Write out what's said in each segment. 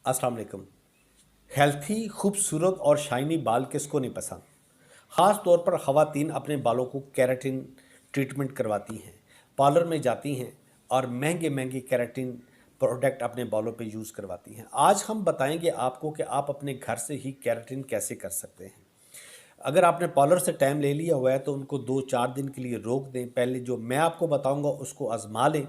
अस्सलाम वालेकुम। हेल्थी, खूबसूरत और शाइनी बाल किसको नहीं पसंद। ख़ास तौर पर ख़वातीन अपने बालों को केराटिन ट्रीटमेंट करवाती हैं, पार्लर में जाती हैं और महंगे महंगे केराटिन प्रोडक्ट अपने बालों पे यूज़ करवाती हैं। आज हम बताएंगे आपको कि आप अपने घर से ही केराटिन कैसे कर सकते हैं। अगर आपने पार्लर से टाइम ले लिया हुआ है तो उनको 2-4 दिन के लिए रोक दें। पहले जो मैं आपको बताऊंगा उसको आजमा लें,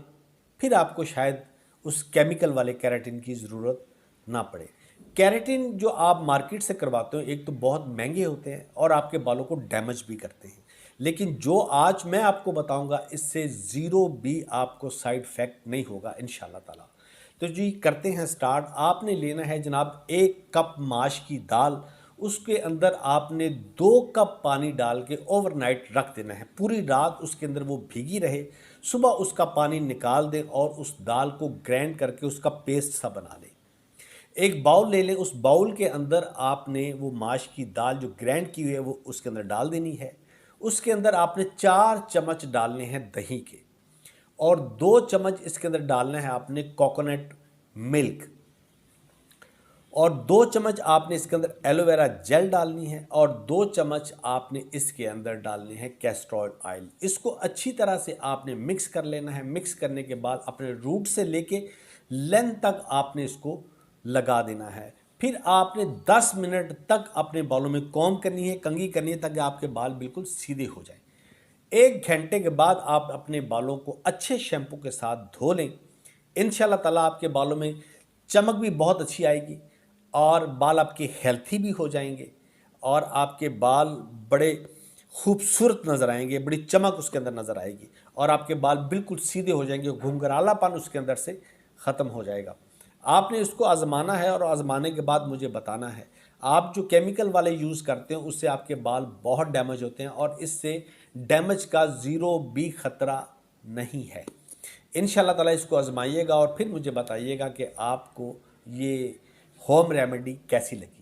फिर आपको शायद उस केमिकल वाले केराटिन की ज़रूरत ना पड़े। केराटिन जो आप मार्केट से करवाते हो एक तो बहुत महंगे होते हैं और आपके बालों को डैमेज भी करते हैं, लेकिन जो आज मैं आपको बताऊंगा इससे ज़ीरो भी आपको साइड इफ़ेक्ट नहीं होगा इंशाल्लाह ताला। तो जी करते हैं स्टार्ट। आपने लेना है जनाब 1 कप माश की दाल, उसके अंदर आपने 2 कप पानी डाल के ओवरनाइट रख देना है। पूरी रात उसके अंदर वो भीगी रहे, सुबह उसका पानी निकाल दें और उस दाल को ग्राइंड करके उसका पेस्ट सा बना लें। एक बाउल ले लें, उस बाउल के अंदर आपने वो माश की दाल जो ग्राइंड की हुई है वो उसके अंदर डाल देनी है। उसके अंदर आपने 4 चम्मच डालने हैं दही के और 2 चम्मच इसके अंदर डालना है आपने कोकोनट मिल्क और 2 चम्मच आपने इसके अंदर एलोवेरा जेल डालनी है और 2 चम्मच आपने इसके अंदर डालने हैं कैस्टर ऑयल। इसको अच्छी तरह से आपने मिक्स कर लेना है। मिक्स करने के बाद अपने रूट से लेके लेंथ तक आपने इसको लगा देना है। फिर आपने 10 मिनट तक अपने बालों में कॉम्ब करनी है, कंघी करनी है, ताकि आपके बाल बिल्कुल सीधे हो जाए। 1 घंटे के बाद आप अपने बालों को अच्छे शैम्पू के साथ धो लें। इंशाल्लाह ताला आपके बालों में चमक भी बहुत अच्छी आएगी और बाल आपके हेल्थी भी हो जाएंगे और आपके बाल बड़े खूबसूरत नज़र आएंगे, बड़ी चमक उसके अंदर नज़र आएगी और आपके बाल बिल्कुल सीधे हो जाएंगे, घुंघरालापन उसके अंदर से ख़त्म हो जाएगा। आपने इसको आज़माना है और आज़माने के बाद मुझे बताना है। आप जो केमिकल वाले यूज़ करते हैं उससे आपके बाल बहुत डैमेज होते हैं और इससे डैमेज का ज़ीरो भी ख़तरा नहीं है। इंशाल्लाह ताला इसको आज़माइएगा और फिर मुझे बताइएगा कि आपको ये होम रेमेडी कैसी लगी।